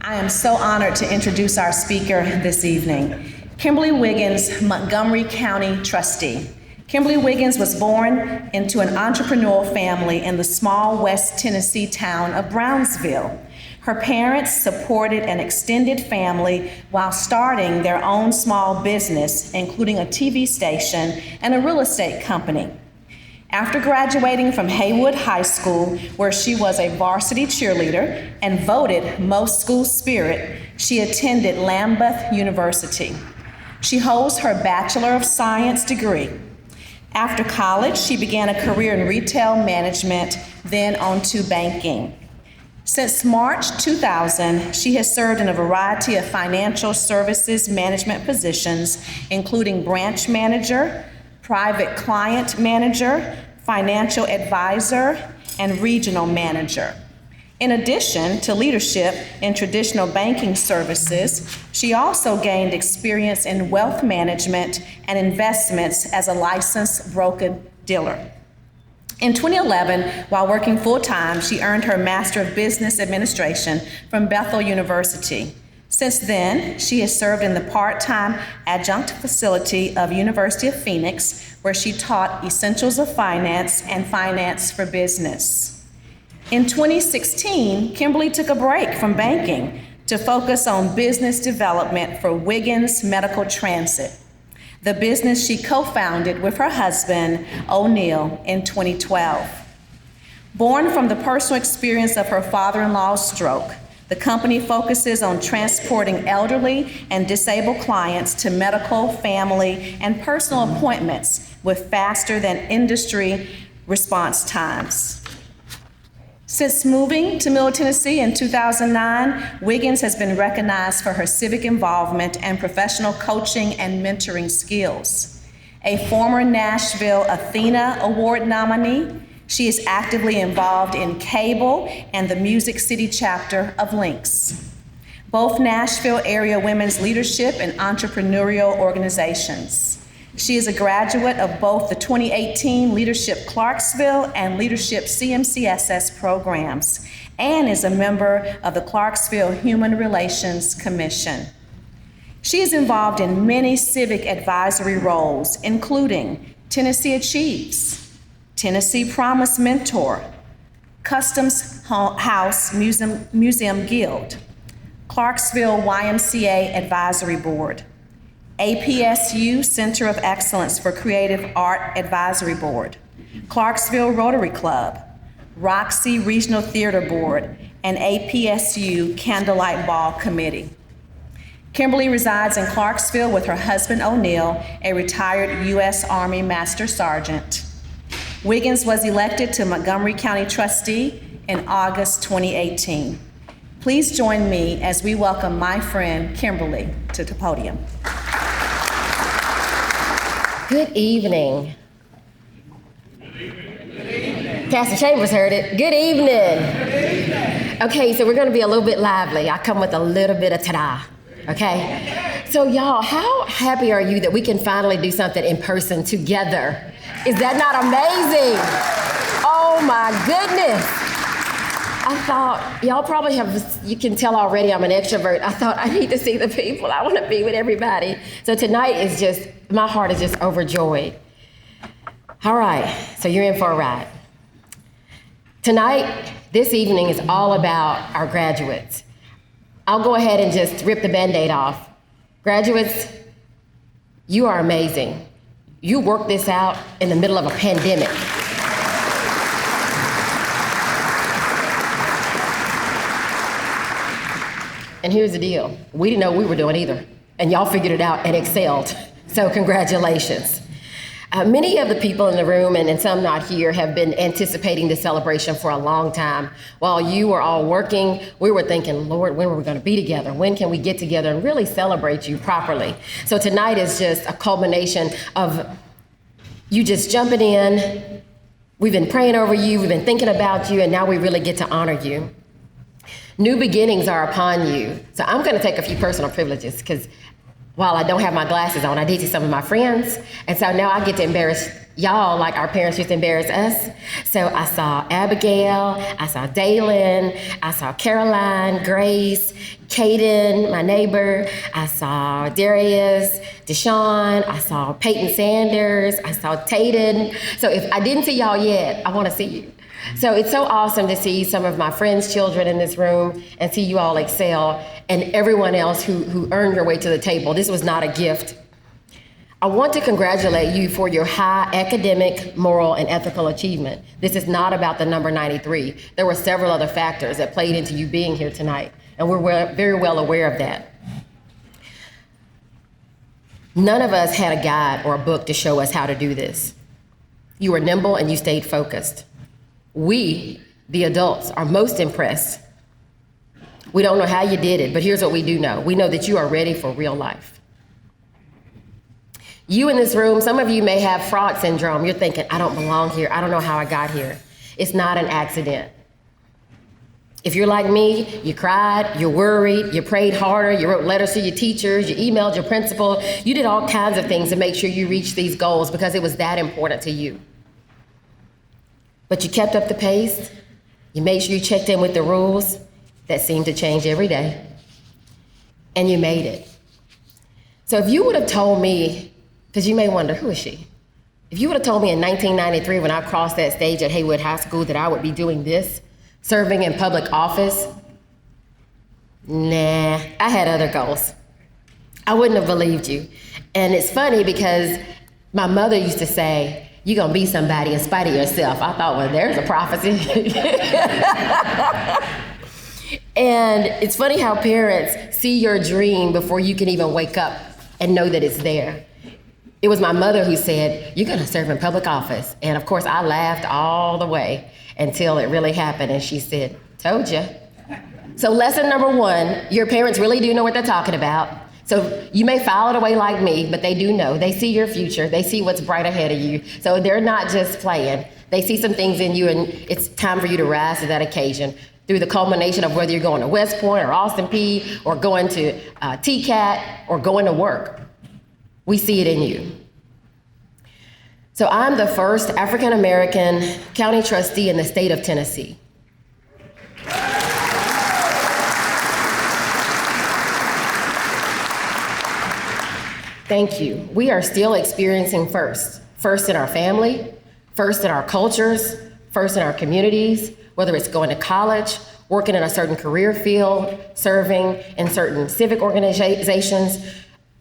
I am so honored to introduce our speaker this evening, Kimberly Wiggins, Montgomery County trustee. Kimberly Wiggins was born into an entrepreneurial family in the small West Tennessee town of Brownsville. Her parents supported an extended family while starting their own small business, including a TV station and a real estate company. After graduating from Haywood High School, where she was a varsity cheerleader and voted most school spirit, she attended Lambeth University. She holds her Bachelor of Science degree. After college, she began a career in retail management, then on to banking. Since March 2000, she has served in a variety of financial services management positions, including branch manager, private client manager, financial advisor, and regional manager. In addition to leadership in traditional banking services, she also gained experience in wealth management and investments as a licensed broker-dealer. In 2011, while working full-time, she earned her Master of Business Administration from Bethel University. Since then, she has served in the part-time adjunct facility of University of Phoenix, where she taught Essentials of Finance and Finance for Business. In 2016, Kimberly took a break from banking to focus on business development for Wiggins Medical Transit, the business she co-founded with her husband, O'Neill, in 2012. Born from the personal experience of her father-in-law's stroke, the company focuses on transporting elderly and disabled clients to medical, family, and personal appointments with faster than industry response times. Since moving to Middle Tennessee in 2009, Wiggins has been recognized for her civic involvement and professional coaching and mentoring skills. A former Nashville Athena Award nominee, she is actively involved in cable and the Music City chapter of Lynx, both Nashville area women's leadership and entrepreneurial organizations. She is a graduate of both the 2018 Leadership Clarksville and Leadership CMCSS programs, and is a member of the Clarksville Human Relations Commission. She is involved in many civic advisory roles, including Tennessee Achieves, Tennessee Promise Mentor, Customs House Museum Guild, Clarksville YMCA Advisory Board, APSU Center of Excellence for Creative Art Advisory Board, Clarksville Rotary Club, Roxy Regional Theater Board, and APSU Candlelight Ball Committee. Kimberly resides in Clarksville with her husband O'Neill, a retired U.S. Army Master Sergeant. Wiggins was elected to Montgomery County trustee in August 2018. Please join me as we welcome my friend Kimberly to the podium. Good evening. Good evening. Pastor Chambers heard it. Good evening. Good evening. Okay, so we're going to be a little bit lively. I come with a little bit of ta-da. Okay? So y'all, how happy are you that we can finally do something in person together? Is that not amazing? Oh my goodness. I thought, y'all probably have, you can tell already I'm an extrovert. I thought I need to see the people. I want to be with everybody. So tonight is just, my heart is just overjoyed. All right, so you're in for a ride. Tonight, this evening is all about our graduates. I'll go ahead and just rip the Band-Aid off. Graduates, you are amazing. You worked this out in the middle of a pandemic. And here's the deal. We didn't know what we were doing either. And y'all figured it out and excelled. So congratulations. Many of the people in the room, and some not here, have been anticipating this celebration for a long time. While you were all working, we were thinking, Lord, when are we going to be together? When can we get together and really celebrate you properly? So tonight is just a culmination of you just jumping in. We've been praying over you, we've been thinking about you, and now we really get to honor you. New beginnings are upon you. So I'm going to take a few personal privileges because while I don't have my glasses on, I did see some of my friends. And so now I get to embarrass Y'all, like our parents used to embarrass us. So I saw Abigail, I saw Dalen, I saw Caroline, Grace, Kaden, my neighbor, I saw Darius, Deshaun, I saw Peyton Sanders, I saw Tayden. So if I didn't see y'all yet, I want to see you. So it's so awesome to see some of my friends' children in this room and see you all excel, and everyone else who earned your way to the table. This was not a gift. I want to congratulate you for your high academic, moral, and ethical achievement. This is not about the number 93. There were several other factors that played into you being here tonight, and we're very well aware of that. None of us had a guide or a book to show us how to do this. You were nimble and you stayed focused. We, the adults, are most impressed. We don't know how you did it, but here's what we do know. We know that you are ready for real life. You in this room, some of you may have fraud syndrome. You're thinking, I don't belong here. I don't know how I got here. It's not an accident. If you're like me, you cried, you're worried, you prayed harder, you wrote letters to your teachers, you emailed your principal, you did all kinds of things to make sure you reached these goals because it was that important to you. But you kept up the pace, you made sure you checked in with the rules that seemed to change every day, and you made it. So if you would have told me, because you may wonder, who is she? If you would have told me in 1993 when I crossed that stage at Haywood High School that I would be doing this, serving in public office, nah, I had other goals. I wouldn't have believed you. And it's funny because my mother used to say, you're gonna be somebody in spite of yourself. I thought, well, there's a prophecy. And it's funny how parents see your dream before you can even wake up and know that it's there. It was my mother who said, you're gonna serve in public office. And of course, I laughed all the way until it really happened. And she said, told you. So lesson number one, your parents really do know what they're talking about. So you may file it away like me, but they do know. They see your future. They see what's bright ahead of you. So they're not just playing. They see some things in you, and it's time for you to rise to that occasion through the culmination of whether you're going to West Point or Austin Peay or going to TCAT or going to work. We see it in you. So I'm the first African-American county trustee in the state of Tennessee. Thank you. We are still experiencing first. First in our family, first in our cultures, first in our communities, whether it's going to college, working in a certain career field, serving in certain civic organizations,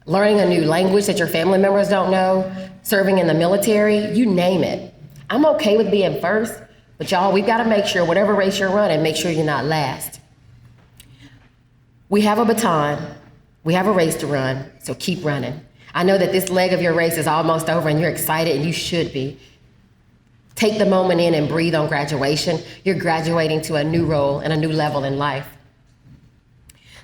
learning a new language that your family members don't know, serving in the military, you name it. I'm okay with being first, but y'all, we've got to make sure whatever race you're running, make sure you're not last. We have a baton, we have a race to run, so keep running. I know that this leg of your race is almost over and you're excited, and you should be. Take the moment in and breathe on graduation. You're graduating to a new role and a new level in life.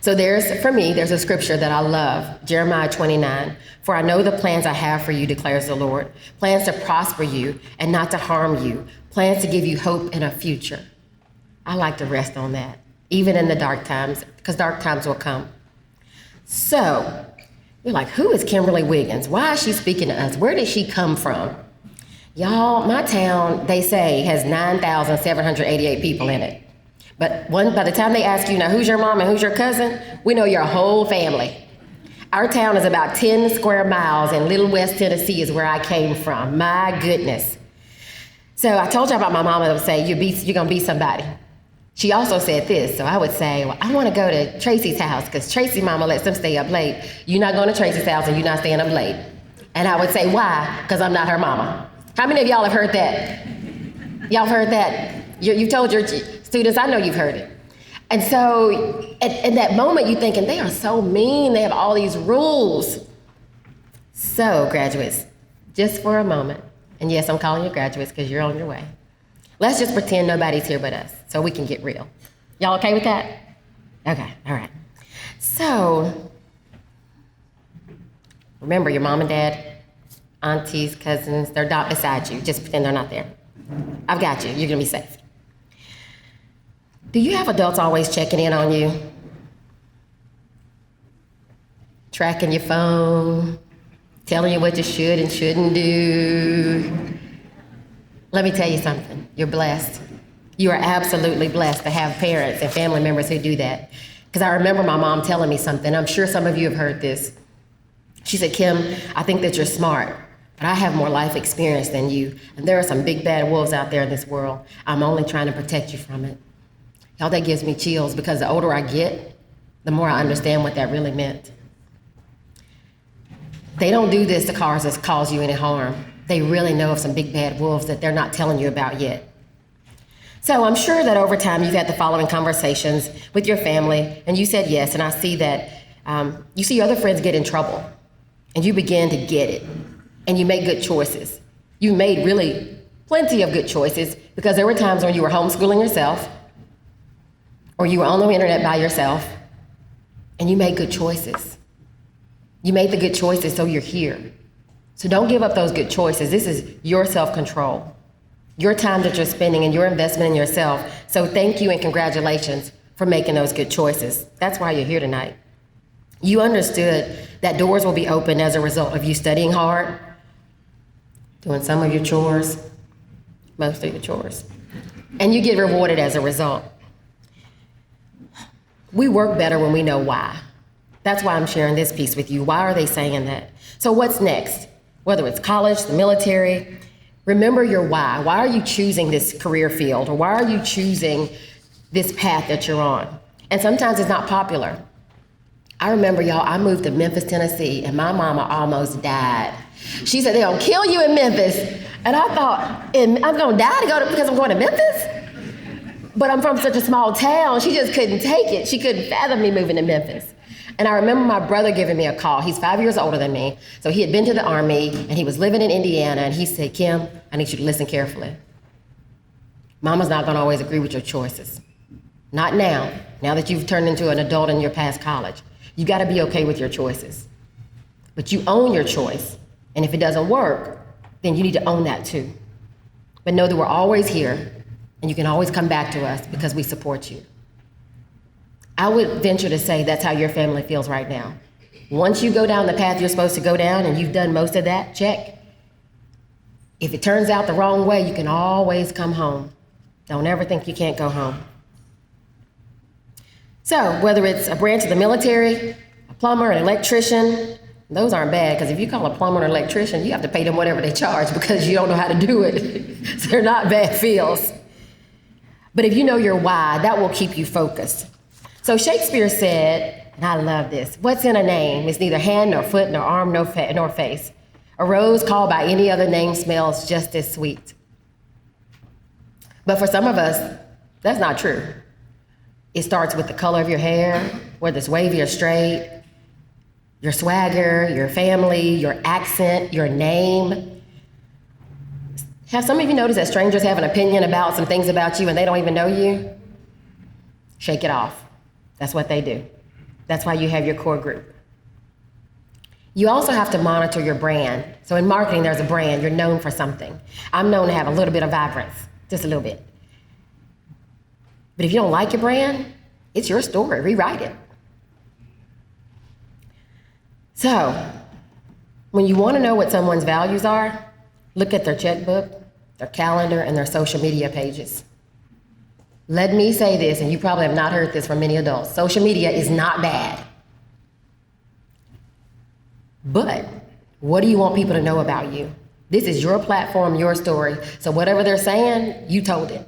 So for me, there's a scripture that I love, Jeremiah 29. For I know the plans I have for you, declares the Lord. Plans to prosper you and not to harm you. Plans to give you hope and a future. I like to rest on that, even in the dark times, because dark times will come. So you're like, who is Kimberly Wiggins? Why is she speaking to us? Where did she come from? Y'all, my town, they say, has 9,788 people in it. But by the time they ask you, now who's your mom and who's your cousin, we know your whole family. Our town is about 10 square miles, and Little West Tennessee is where I came from. My goodness. So I told you about my mama that would say, you're gonna be somebody. She also said this, so I would say, well, I wanna go to Tracy's house because Tracy's mama lets them stay up late. You're not going to Tracy's house and you're not staying up late. And I would say, why? Because I'm not her mama. How many of y'all have heard that? Y'all heard that? You've told your students, I know you've heard it. And so at that moment, you're thinking, they are so mean. They have all these rules. So graduates, just for a moment, and yes, I'm calling you graduates because you're on your way. Let's just pretend nobody's here but us so we can get real. Y'all okay with that? Okay, all right. So remember your mom and dad, aunties, cousins, they're not beside you. Just pretend they're not there. I've got you. You're gonna be safe. Do you have adults always checking in on you? Tracking your phone, telling you what you should and shouldn't do, Let me tell you something. You're blessed. You are absolutely blessed to have parents and family members who do that. Because I remember my mom telling me something. I'm sure some of you have heard this. She said, Kim, I think that you're smart, but I have more life experience than you. And there are some big bad wolves out there in this world. I'm only trying to protect you from it. Y'all, that gives me chills because the older I get, the more I understand what that really meant. They don't do this to cause you any harm. They really know of some big bad wolves that they're not telling you about yet. So I'm sure that over time you've had the following conversations with your family, and you said yes, and I see that you see your other friends get in trouble, and you begin to get it, and you make good choices. You made really plenty of good choices because there were times when you were homeschooling yourself, or you were on the internet by yourself, and you made good choices. You made the good choices, so you're here. So don't give up those good choices. This is your self-control, your time that you're spending and your investment in yourself. So thank you and congratulations for making those good choices. That's why you're here tonight. You understood that doors will be open as a result of you studying hard, doing some of your chores, most of your chores, and you get rewarded as a result. We work better when we know why. That's why I'm sharing this piece with you. Why are they saying that? So what's next? Whether it's college, the military, remember your why. Why are you choosing this career field? Or why are you choosing this path that you're on? And sometimes it's not popular. I remember, y'all, I moved to Memphis, Tennessee, and my mama almost died. She said, they're gonna kill you in Memphis. And I thought, I'm gonna die because I'm going to Memphis? But I'm from such a small town, she just couldn't take it. She couldn't fathom me moving to Memphis. And I remember my brother giving me a call. He's 5 years older than me. So he had been to the Army and he was living in Indiana, and he said, Kim, I need you to listen carefully. Mama's not gonna always agree with your choices. Not now that you've turned into an adult and you're past college. You gotta be okay with your choices. But you own your choice. And if it doesn't work, then you need to own that too. But know that we're always here and you can always come back to us because we support you. I would venture to say that's how your family feels right now. Once you go down the path you're supposed to go down and you've done most of that, check. If it turns out the wrong way, you can always come home. Don't ever think you can't go home. So whether it's a branch of the military, a plumber, an electrician, those aren't bad, because if you call a plumber or an electrician, you have to pay them whatever they charge because you don't know how to do it. So they're not bad fields. But if you know your why, that will keep you focused. So Shakespeare said, and I love this, what's in a name is neither hand nor foot nor arm nor face. A rose called by any other name smells just as sweet. But for some of us, that's not true. It starts with the color of your hair, whether it's wavy or straight, your swagger, your family, your accent, your name. Have some of you noticed that strangers have an opinion about some things about you and they don't even know you? Shake it off. That's what they do. That's why you have your core group. You also have to monitor your brand. So in marketing, there's a brand. You're known for something. I'm known to have a little bit of vibrance, just a little bit. But if you don't like your brand, it's your story. Rewrite it. So when you want to know what someone's values are, look at their checkbook, their calendar, and their social media pages. Let me say this, and you probably have not heard this from many adults. Social media is not bad. But what do you want people to know about you? This is your platform, your story. So whatever they're saying, you told it.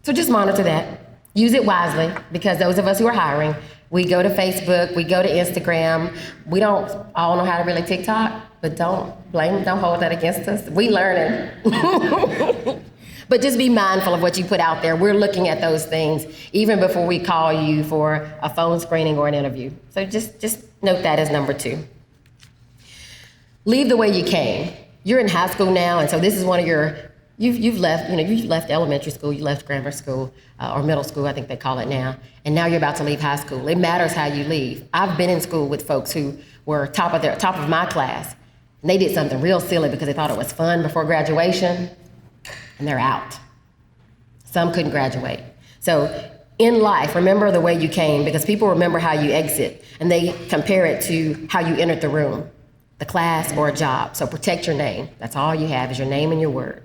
So just monitor that. Use it wisely, because those of us who are hiring, we go to Facebook, we go to Instagram. We don't all know how to really TikTok, but don't hold that against us. We learning. But just be mindful of what you put out there. We're looking at those things even before we call you for a phone screening or an interview. So just note that as number 2. Leave the way you came. You're in high school now, and so this is one of your, you've left elementary school, you left grammar school, or middle school, I think they call it now, and now you're about to leave high school. It matters how you leave. I've been in school with folks who were top of my class, and they did something real silly because they thought it was fun before graduation, and they're out. Some couldn't graduate. So in life, remember the way you came, because people remember how you exit, and they compare it to how you entered the room, the class or a job. So protect your name. That's all you have is your name and your word.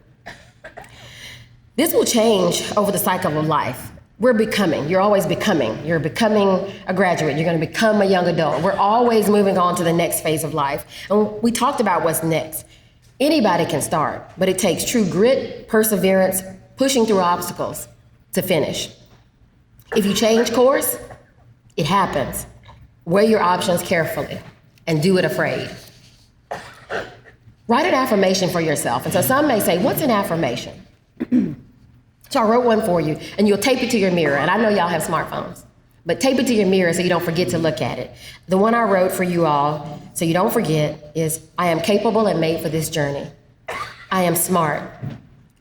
This will change over the cycle of life. We're becoming, you're always becoming. You're becoming a graduate, you're gonna become a young adult. We're always moving on to the next phase of life. And we talked about what's next. Anybody can start, but it takes true grit, perseverance, pushing through obstacles to finish. If you change course, it happens. Weigh your options carefully and do it afraid. Write an affirmation for yourself. And so some may say, what's an affirmation? So I wrote one for you, and you'll tape it to your mirror. And I know y'all have smartphones, but tape it to your mirror so you don't forget to look at it. The one I wrote for you all, so you don't forget, is I am capable and made for this journey. I am smart.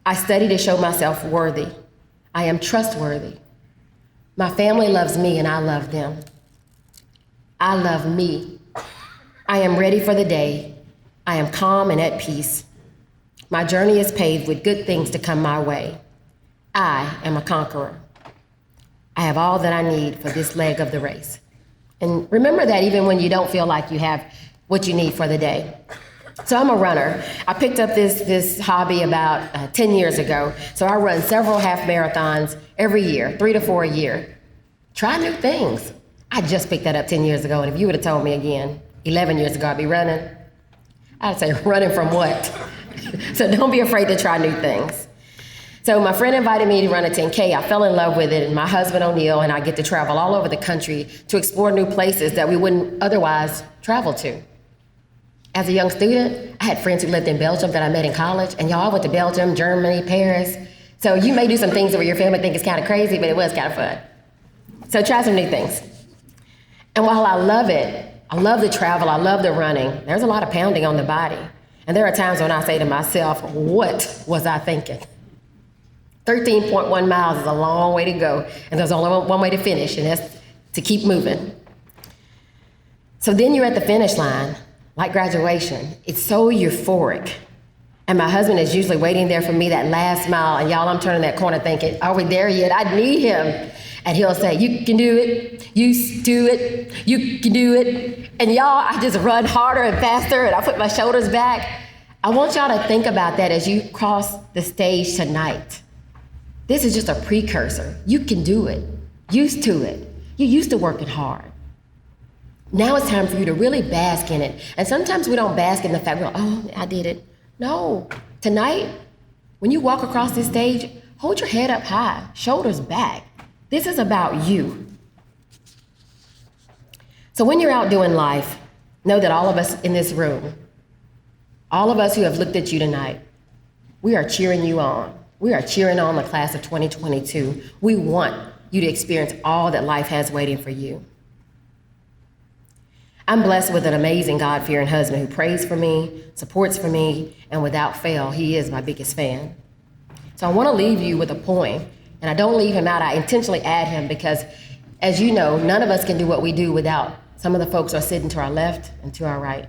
I study to show myself worthy. I am trustworthy. My family loves me and I love them. I love me. I am ready for the day. I am calm and at peace. My journey is paved with good things to come my way. I am a conqueror. I have all that I need for this leg of the race. And remember that even when you don't feel like you have what you need for the day. So I'm a runner. I picked up this hobby about 10 years ago. So I run several half marathons every year, 3 to 4 a year. Try new things. I just picked that up 10 years ago, and if you would have told me again 11 years ago I'd be running, I'd say running from what? So don't be afraid to try new things. So my friend invited me to run a 10K. I fell in love with it, and my husband O'Neill and I get to travel all over the country to explore new places that we wouldn't otherwise travel to. As a young student, I had friends who lived in Belgium that I met in college, and y'all went to Belgium, Germany, Paris. So you may do some things where your family think it's kind of crazy, but it was kind of fun. So try some new things. And while I love it, I love the travel, I love the running, there's a lot of pounding on the body. And there are times when I say to myself, what was I thinking? 13.1 miles is a long way to go, and there's only one way to finish, and that's to keep moving. So then you're at the finish line, like graduation. It's so euphoric. And my husband is usually waiting there for me that last mile, and y'all, I'm turning that corner thinking, are we there yet? I need him. And he'll say, you can do it, you do it, you can do it. And y'all, I just run harder and faster, and I put my shoulders back. I want y'all to think about that as you cross the stage tonight. This is just a precursor. You can do it. Used to it. You're used to working hard. Now it's time for you to really bask in it. And sometimes we don't bask in the fact, oh, I did it. No. Tonight, when you walk across this stage, hold your head up high, shoulders back. This is about you. So when you're out doing life, know that all of us in this room, all of us who have looked at you tonight, we are cheering you on. We are cheering on the class of 2022. We want you to experience all that life has waiting for you. I'm blessed with an amazing God-fearing husband who prays for me, supports for me, and without fail, he is my biggest fan. So I want to leave you with a poem, and I don't leave him out. I intentionally add him because, as you know, none of us can do what we do without some of the folks who are sitting to our left and to our right.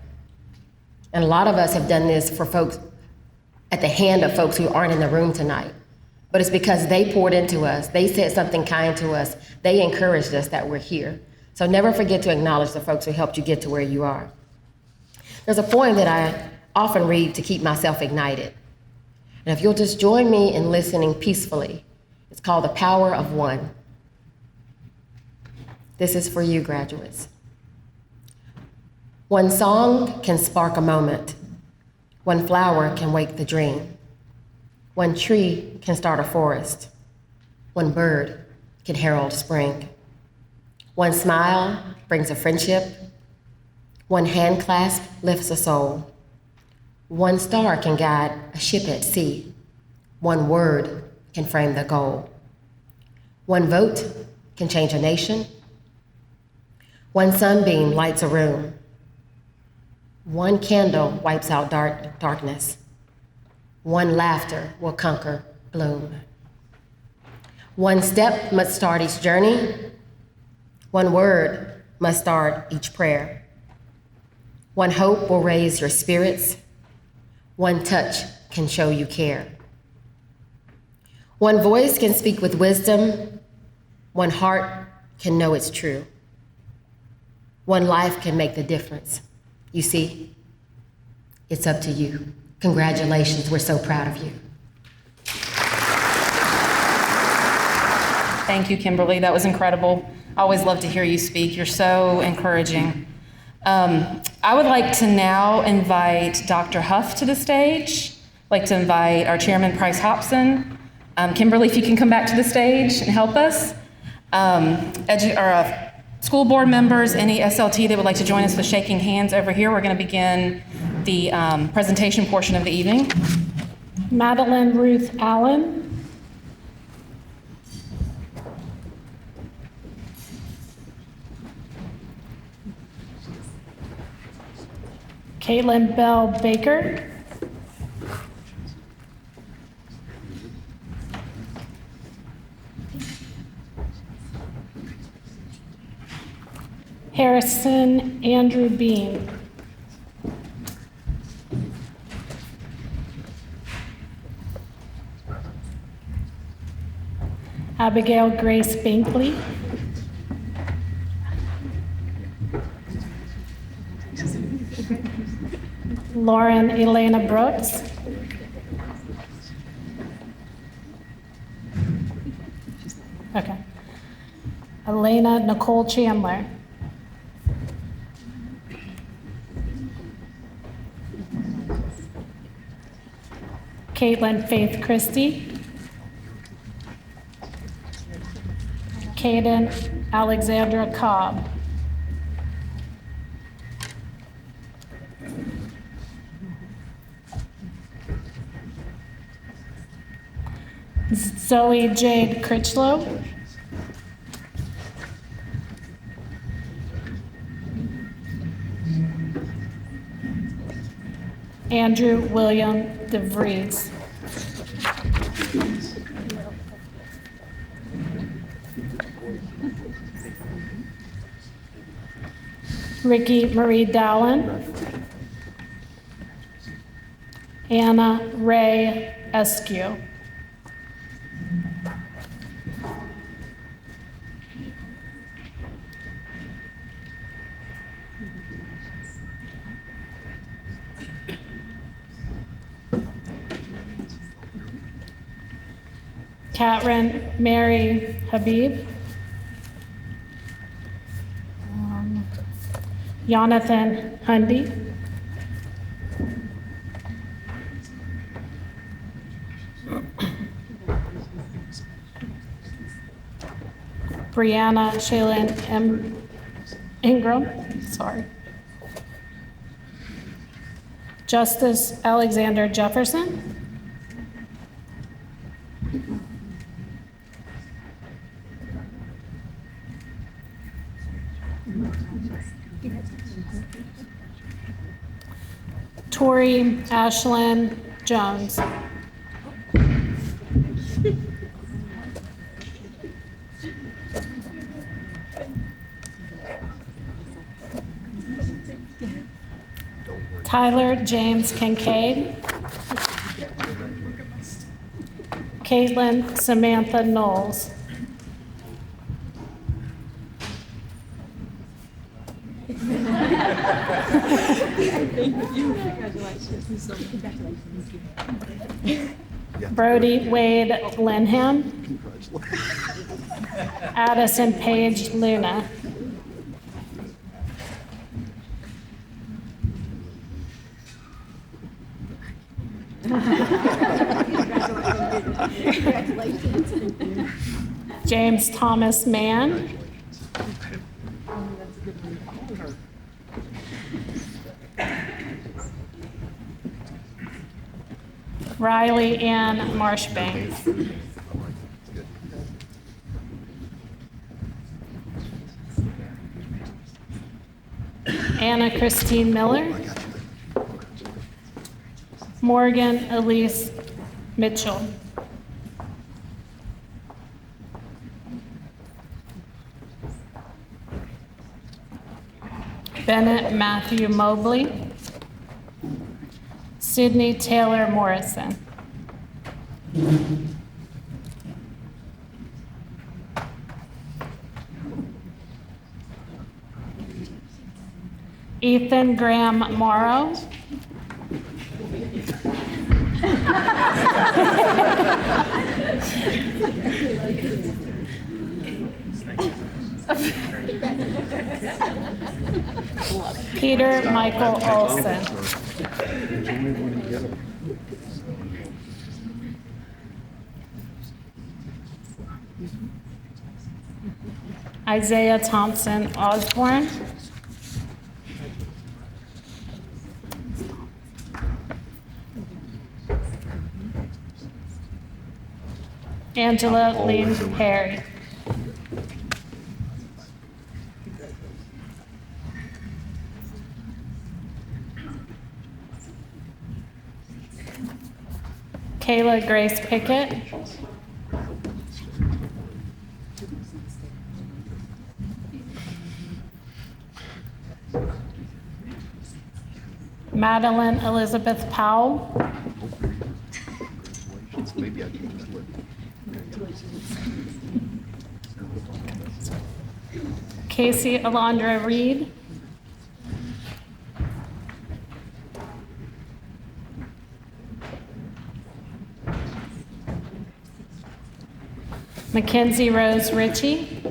And a lot of us have done this for folks at the hand of folks who aren't in the room tonight. But it's because they poured into us. They said something kind to us. They encouraged us that we're here. So never forget to acknowledge the folks who helped you get to where you are. There's a poem that I often read to keep myself ignited. And if you'll just join me in listening peacefully, it's called The Power of One. This is for you, graduates. One song can spark a moment. One flower can wake the dream. One tree can start a forest. One bird can herald spring. One smile brings a friendship. One hand clasp lifts a soul. One star can guide a ship at sea. One word can frame the goal. One vote can change a nation. One sunbeam lights a room. One candle wipes out darkness. One laughter will conquer gloom. One step must start each journey. One word must start each prayer. One hope will raise your spirits. One touch can show you care. One voice can speak with wisdom. One heart can know it's true. One life can make the difference. You see, it's up to you. Congratulations, we're so proud of you. Thank you, Kimberly. That was incredible. I always love to hear you speak. You're so encouraging. I would like to now invite Dr. Huff to the stage. I'd like to invite our chairman, Price Hobson. Kimberly, if you can come back to the stage and help us. School board members, any SLT that would like to join us with shaking hands over here. We're going to begin the presentation portion of the evening. Madeline Ruth Allen. Caitlin Bell Baker. Harrison Andrew Bean. Abigail Grace Binkley. Lauren Elena Brooks. Okay. Elena Nicole Chandler. Caitlin Faith Christie. Caden Alexandra Cobb. Zoe Jade Critchlow. Andrew William DeVries. Ricky Marie Dallin. Anna Ray Eskew. Catherine Mary Habib. Jonathan Hundy. Brianna Shaylin M. Ingram. Sorry. Justice Alexander Jefferson. Tori Ashlyn Jones. Tyler James Kincaid. Caitlin Samantha Knowles. Brody Wade Linham. Addison Page Luna. James Thomas Mann. Riley Ann Marshbanks. Anna Christine Miller. Morgan Elise Mitchell. Bennett Matthew Mobley. Sydney Taylor Morrison. Ethan Graham Morrow. Peter Michael Olson. Isaiah Thompson Osborne. Angela Lynn Perry. Kayla Grace Pickett. Madeline Elizabeth Powell. Maybe I can just look. Casey Alondra Reed. Mackenzie Rose Ritchie.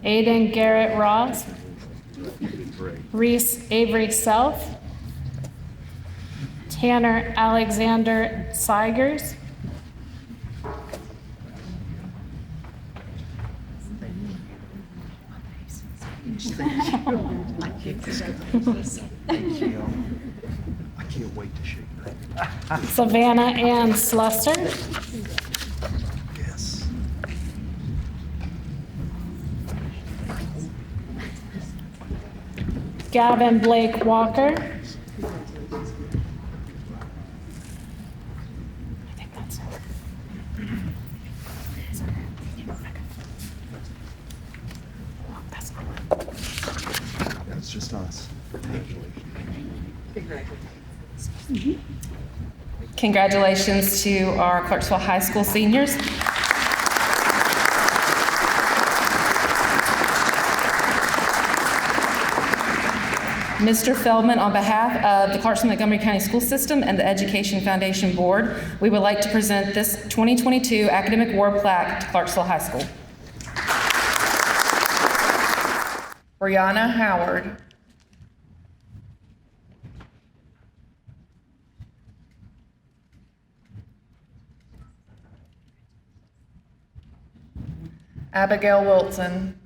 Aiden Garrett Ross. Reese Avery Self. Tanner Alexander Seigers. I can't wait to shake that. Savannah Ann Slusser. Yes. Gavin Blake Walker. That's just us. Congratulations to our Clarksville High School seniors. Mr. Feldman, on behalf of the Clarksville-Montgomery County School System and the Education Foundation Board, we would like to present this 2022 Academic Award plaque to Clarksville High School. Brianna Howard. Abigail Wilson.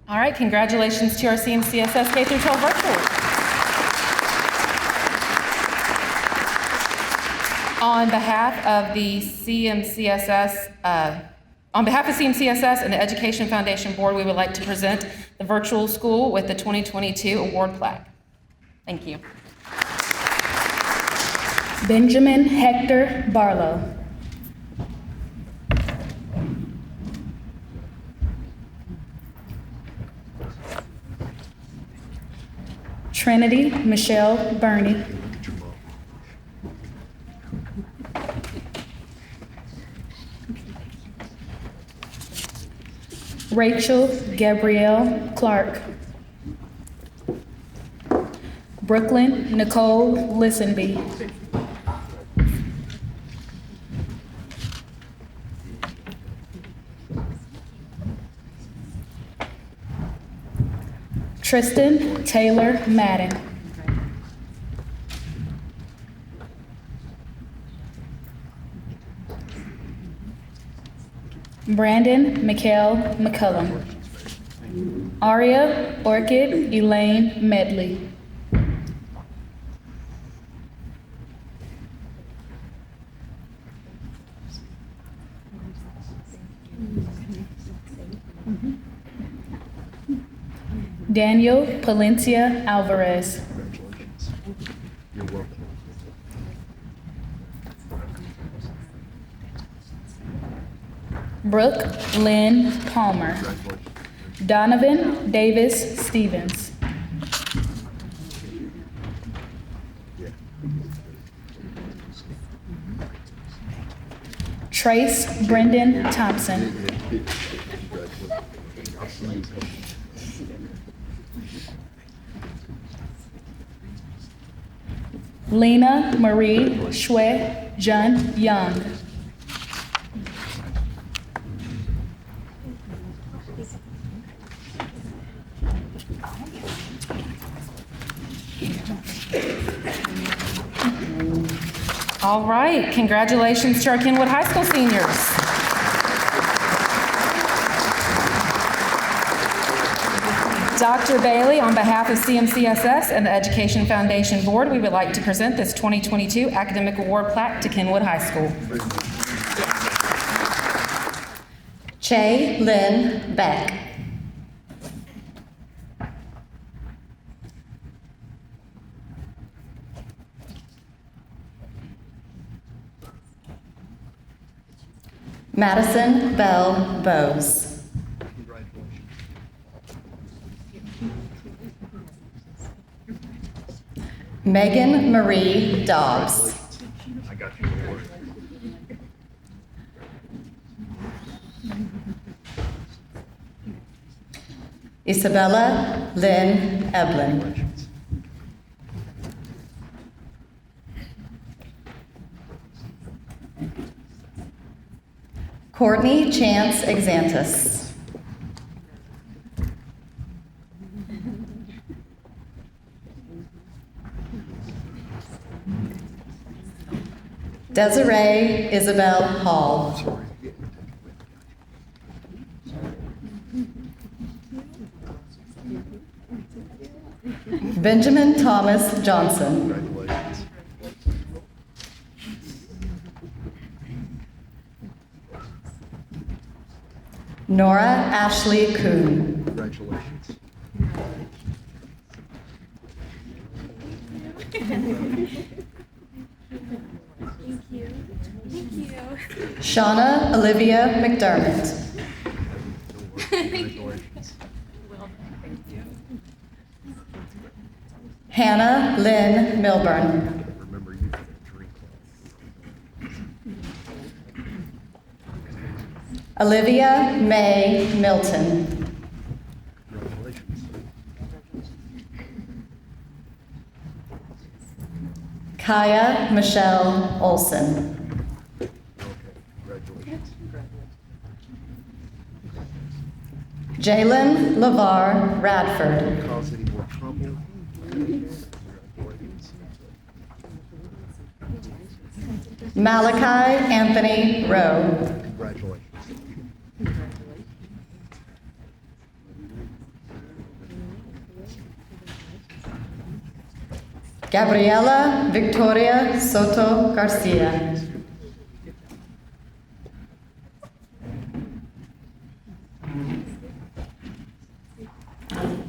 All right, congratulations to our CMCSS K through 12 virtuals. On behalf of the CMCSS, and the Education Foundation Board, we would like to present the virtual school with the 2022 award plaque. Thank you. Benjamin Hector Barlow. Trinity Michelle Burney. Rachel Gabrielle Clark. Brooklyn Nicole Listenby. Tristan Taylor Madden. Brandon Mikhail McCullum. Aria Orchid Elaine Medley. Daniel Palencia Alvarez. Congratulations. You're welcome. Brooke Lynn Palmer. Donovan Davis Stevens. Trace Brendan Thompson. Lena Marie Shue Jun Young. All right, congratulations to our Kenwood High School seniors. Dr. Bailey, on behalf of CMCSS and the Education Foundation Board, we would like to present this 2022 Academic Award plaque to Kenwood High School. Che Lynn Beck. Madison Bell Bowes. Megan Marie Dobbs. I got you. Isabella Lynn Eblin. Courtney Chance Exantis. Desiree Isabel Hall. Benjamin Thomas Johnson. Congratulations. Nora Ashley Kuhn. Congratulations. Shauna Olivia McDermott. Congratulations. Hannah Lynn Milburn. Remember, you got a drink. Olivia May Milton. Congratulations. Kaya Michelle Olson. Okay, congratulations. Jalen LeVar Radford. Cause any more trouble? Congratulations. Malachi Anthony Rowe. Congratulations. Gabriela Victoria Soto Garcia.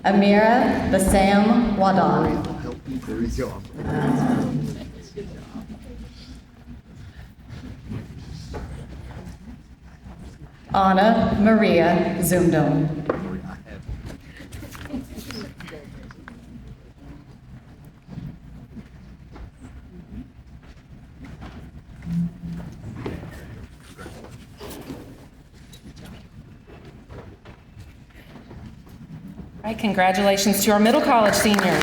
Amira Bassam Wadan. I'll help you. There you go. Anna Maria Zundum. I have. All right, congratulations to our middle college seniors.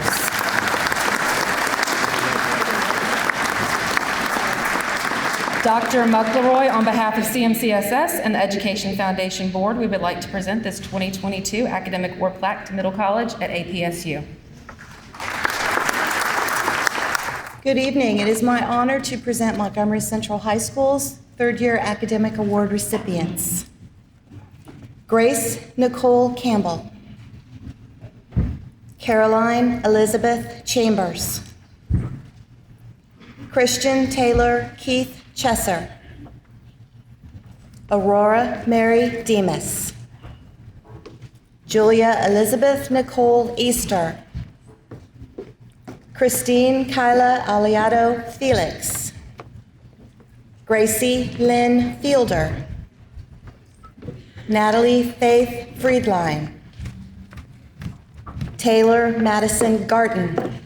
Dr. McElroy, on behalf of CMCSS and the Education Foundation Board, we would like to present this 2022 Academic Award plaque to Middle College at APSU. Good evening. It is my honor to present Montgomery Central High School's third-year Academic Award recipients. Grace Nicole Campbell. Caroline Elizabeth Chambers. Christian Taylor Keith Chesser. Aurora Mary Demas. Julia Elizabeth Nicole Easter. Christine Kyla Aliado Felix. Gracie Lynn Fielder. Natalie Faith Friedline. Taylor Madison Garten.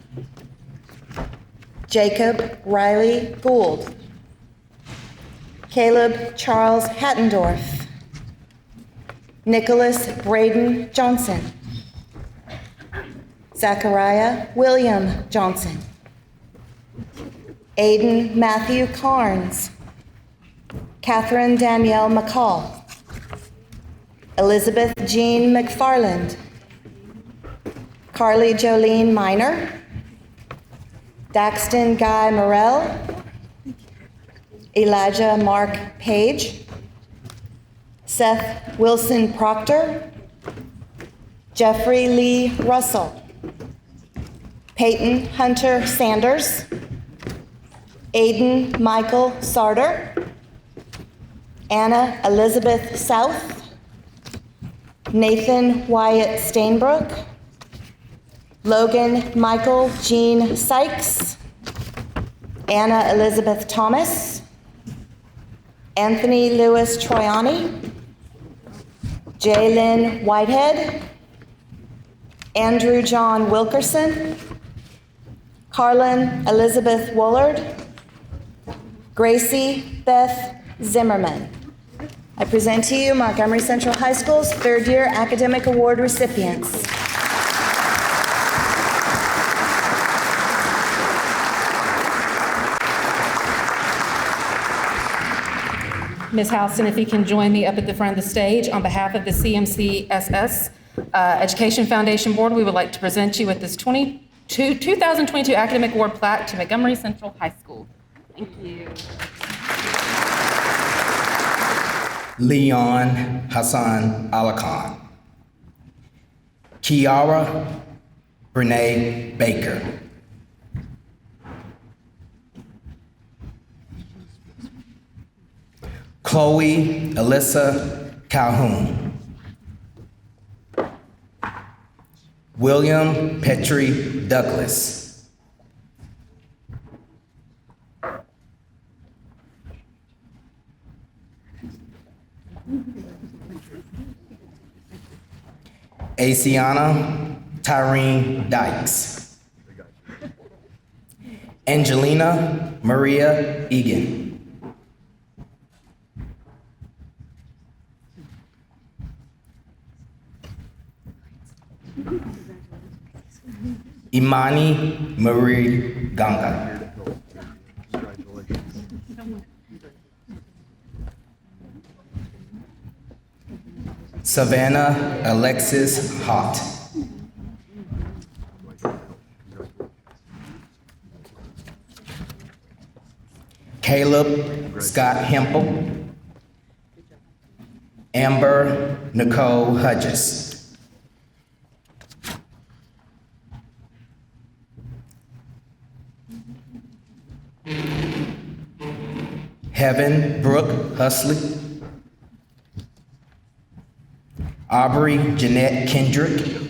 Jacob Riley Gould. Caleb Charles Hattendorf. Nicholas Braden Johnson. Zachariah William Johnson. Aiden Matthew Carnes. Catherine Danielle McCall. Elizabeth Jean McFarland. Carly Jolene Miner. Daxton Guy Morell. Elijah Mark Page. Seth Wilson Proctor. Jeffrey Lee Russell. Peyton Hunter Sanders. Aiden Michael Sarter. Anna Elizabeth South. Nathan Wyatt Stainbrook. Logan Michael Jean Sykes. Anna Elizabeth Thomas. Anthony Lewis Troiani. Jaylyn Whitehead. Andrew John Wilkerson. Carlin Elizabeth Woolard. Gracie Beth Zimmerman. I present to you Montgomery Central High School's third-year academic award recipients. Ms. Houston, if you can join me up at the front of the stage on behalf of the CMCSS Education Foundation Board, we would like to present you with this 2022 Academic Award plaque to Montgomery Central High School. Thank you. Leon Hassan Alakan. Kiara Renee Baker. Chloe Alyssa Calhoun. William Petrie Douglas. Asiana Tyrene Dykes. Angelina Maria Egan. Imani Marie Ganga. Savannah Alexis Hott. Caleb Scott Hempel. Amber Nicole Hudges. Heaven Brooke Husley. Aubrey Jeanette Kendrick.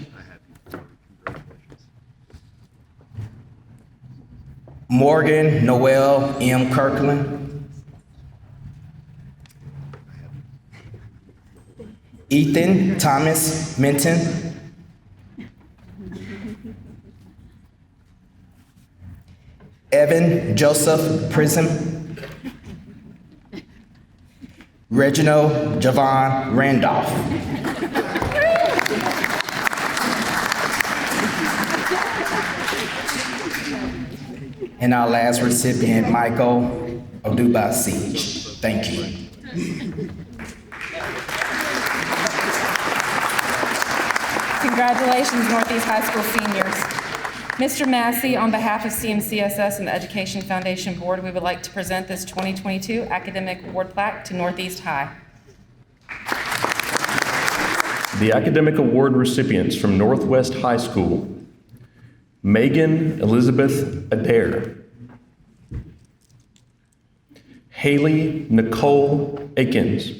Morgan Noel M. Kirkland. Ethan Thomas Minton. Evan Joseph Prism. Reginald Javon Randolph. And our last recipient, Michael Odubasi. Thank you. Congratulations, Northeast High School seniors. Mr. Massey, on behalf of CMCSS and the Education Foundation Board, we would like to present this 2022 Academic Award plaque to Northeast High. The Academic Award recipients from Northwest High School: Megan Elizabeth Adair, Haley Nicole Akins,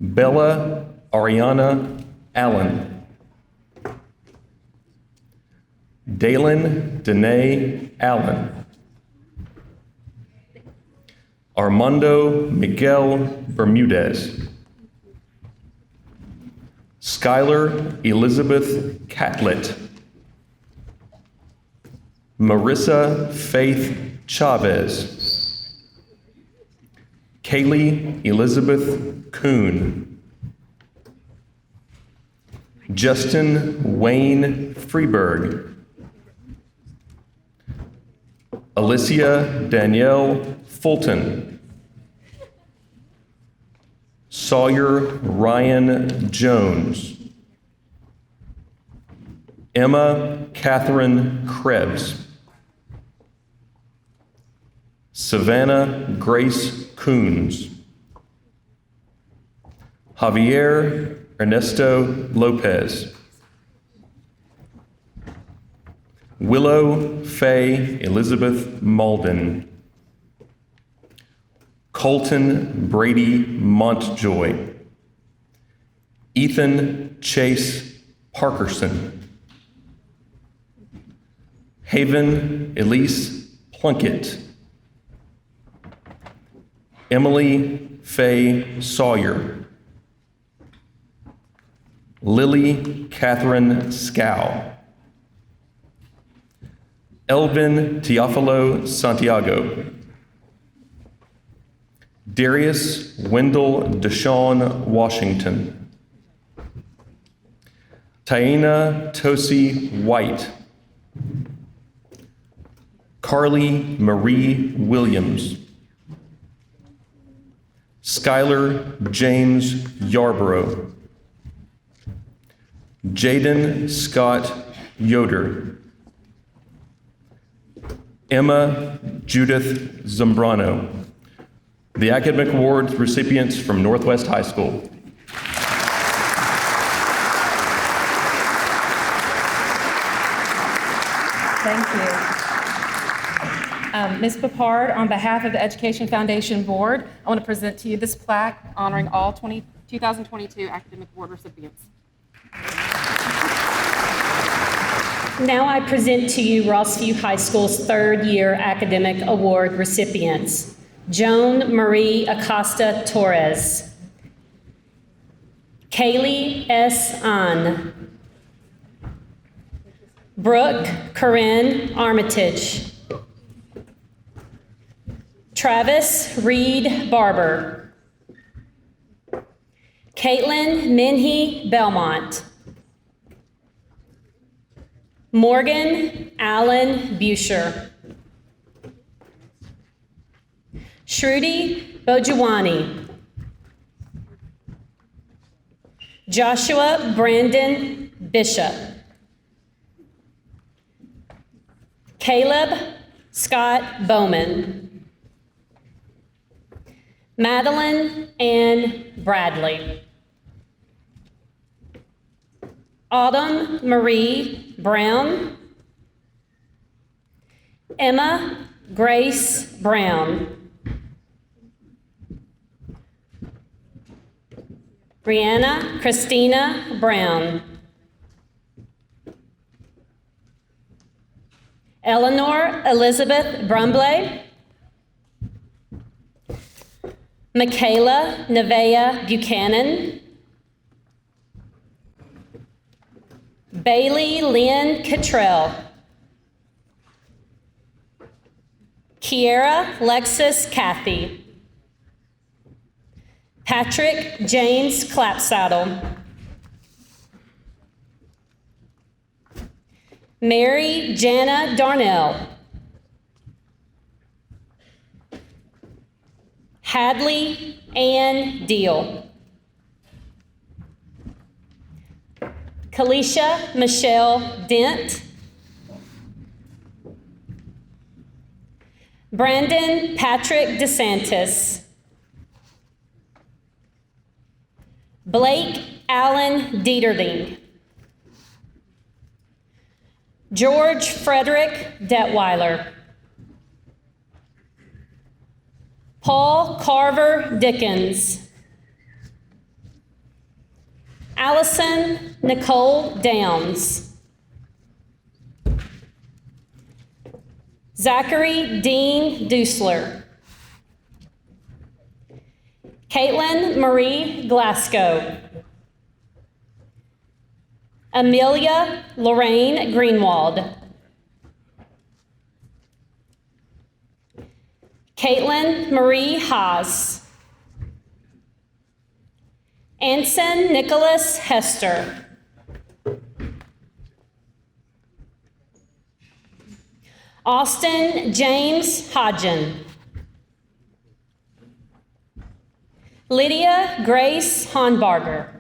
Bella Ariana Allen, Dalen Danae Allen, Armando Miguel Bermudez, Skylar Elizabeth Catlett, Marissa Faith Chavez, Kaylee Elizabeth Kuhn, Justin Wayne Freeberg, Alicia Danielle Fulton, Sawyer Ryan Jones, Emma Catherine Krebs, Savannah Grace Coons, Javier Ernesto Lopez, Willow Faye Elizabeth Malden, Colton Brady Montjoy, Ethan Chase Parkerson, Haven Elise Plunkett, Emily Faye Sawyer, Lily Catherine Scow, Elvin Teofilo Santiago, Darius Wendell Deshawn Washington, Taina Tosi White, Carly Marie Williams, Skylar James Yarborough, Jaden Scott Yoder, Emma Judith Zambrano. The academic awards recipients from Northwest High School. Thank you. Ms. Papard, on behalf of the Education Foundation Board, I want to present to you this plaque honoring all 2022 academic award recipients. Now I present to you Rossview High School's third-year academic award recipients. Joan Marie Acosta Torres, Kaylee S. Ahn, Brooke Corinne Armitage, Travis Reed Barber, Caitlin Minhee Belmont, Morgan Allen Busher, Shruti Bojwani, Joshua Brandon Bishop, Caleb Scott Bowman, Madeline Ann Bradley, Autumn Marie Brown, Emma Grace Brown, Brianna Christina Brown, Eleanor Elizabeth Brumbley, Michaela Nevaeh Buchanan, Bailey Lynn Cottrell, Kiera Lexus Kathy, Patrick James Clapsaddle, Mary Jana Darnell, Hadley Ann Deal, Kalisha Michelle Dent, Brandon Patrick DeSantis, Blake Allen Dieterding, George Frederick Detweiler, Paul Carver Dickens, Allison Nicole Downs, Zachary Dean Dusler, Caitlin Marie Glasgow, Amelia Lorraine Greenwald, Caitlin Marie Haas. Anson Nicholas Hester. Austin James Hodgen. Lydia Grace Honbarger.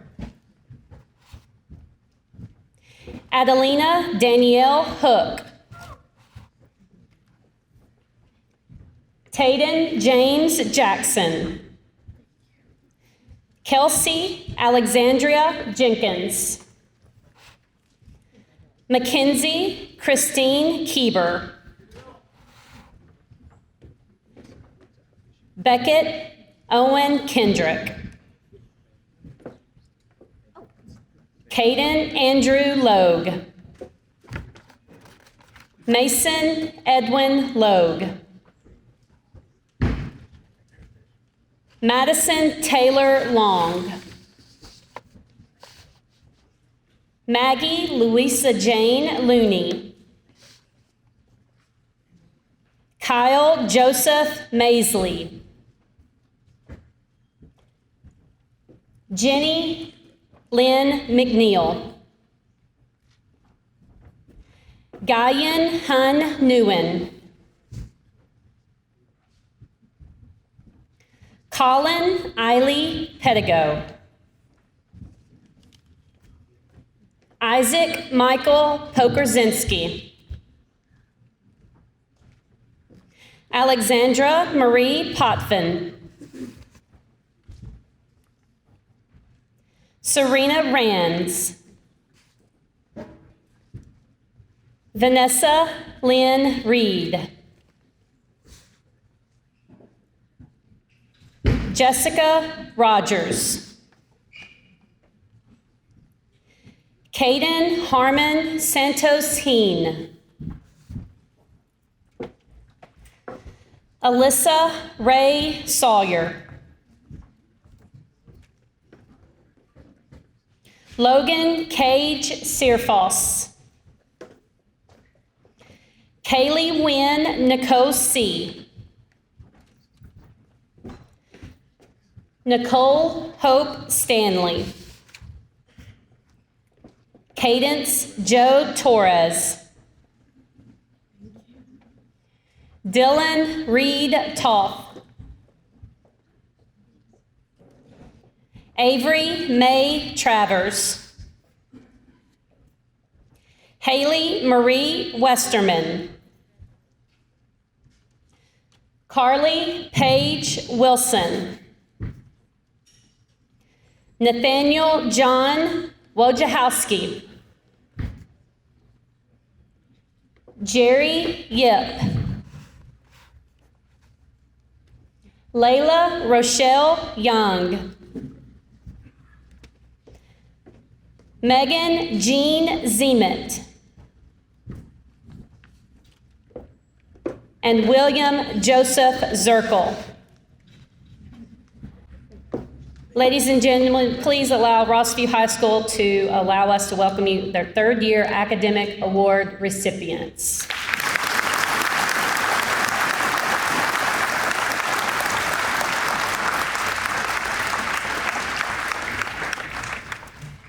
Adelina Danielle Hook. Tayden James Jackson. Kelsey Alexandria Jenkins. Mackenzie Christine Kieber. Beckett Owen Kendrick. Caden Andrew Logue. Mason Edwin Logue. Madison Taylor Long. Maggie Louisa Jane Looney. Kyle Joseph Maisley. Jenny Lynn McNeil. Guyan Hun Nguyen. Colin Eiley Pedigo. Isaac Michael Pokerzinski. Alexandra Marie Potvin. Serena Rands. Vanessa Lynn Reed. Jessica Rogers. Caden Harmon Santos Heen. Alyssa Ray Sawyer. Logan Cage Searfoss. Kaylee Wynn Nicole C. Nicole Hope Stanley. Cadence Joe Torres. Dylan Reed Toth. Avery May Travers. Haley Marie Westerman. Carly Paige Wilson. Nathaniel John Wojciechowski. Jerry Yip. Layla Rochelle Young. Megan Jean Zemet. And William Joseph Zirkle. Ladies and gentlemen, please allow Rossview High School to allow us to welcome you, their third year academic award recipients.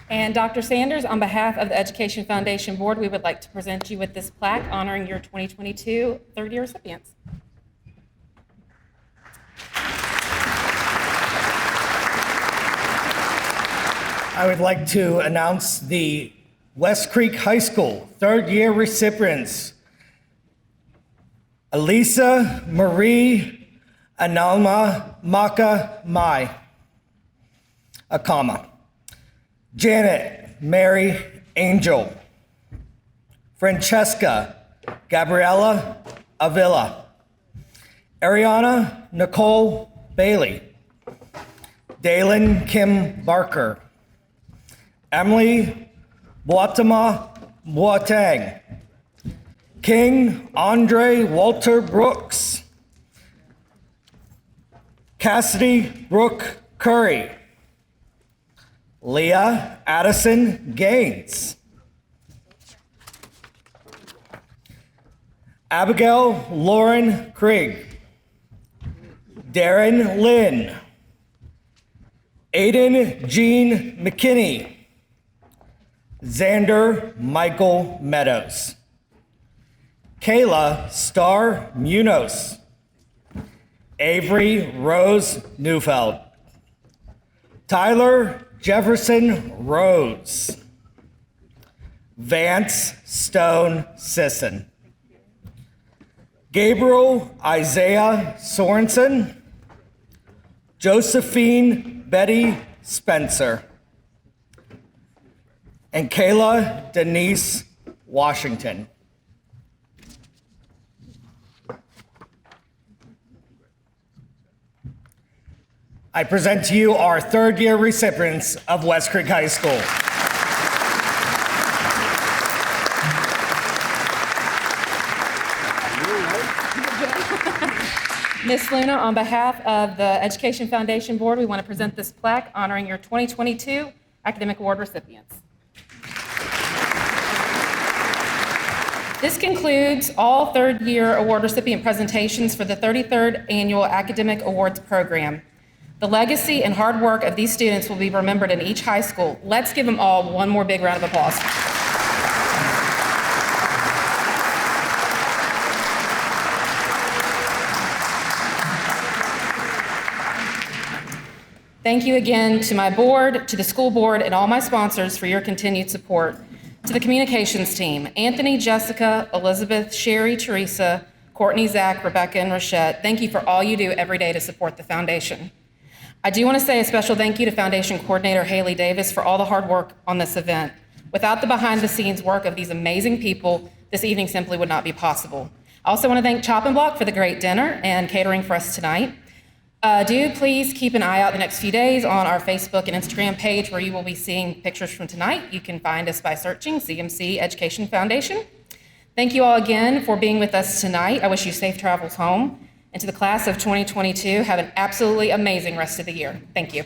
And Dr. Sanders, on behalf of the Education Foundation Board, we would like to present you with this plaque honoring your 2022 third year recipients. I would like to announce the West Creek High School third year recipients. Elisa Marie Analma Maka Mai, a comma. Janet Mary Angel. Francesca Gabriella Avila. Ariana Nicole Bailey. Dalen Kim Barker. Emily Boatama Boateng. King Andre Walter Brooks. Cassidy Brooke Curry. Leah Addison Gaines. Abigail Lauren Krieg. Darren Lynn, Aiden Jean McKinney, Xander Michael Meadows, Kayla Star Munoz, Avery Rose Neufeld, Tyler Jefferson Rose, Vance Stone Sisson, Gabriel Isaiah Sorensen, Josephine Betty Spencer, and Kayla Denise Washington. I present to you our third-year recipients of West Creek High School. Ms. Luna, on behalf of the Education Foundation Board, we want to present this plaque honoring your 2022 Academic Award recipients. This concludes all third-year award recipient presentations for the 33rd Annual Academic Awards Program. The legacy and hard work of these students will be remembered in each high school. Let's give them all one more big round of applause. Thank you again to my board, to the school board, and all my sponsors for your continued support. To the communications team, Anthony, Jessica, Elizabeth, Sherry, Teresa, Courtney, Zach, Rebecca, and Rochette, thank you for all you do every day to support the foundation. I do want to say a special thank you to Foundation Coordinator Haley Davis for all the hard work on this event. Without the behind-the-scenes work of these amazing people, this evening simply would not be possible. I also want to thank Chop and Block for the great dinner and catering for us tonight. Do please keep an eye out the next few days on our Facebook and Instagram page where you will be seeing pictures from tonight. You can find us by searching CMC Education Foundation. Thank you all again for being with us tonight. I wish you safe travels home. And to the class of 2022, have an absolutely amazing rest of the year. Thank you.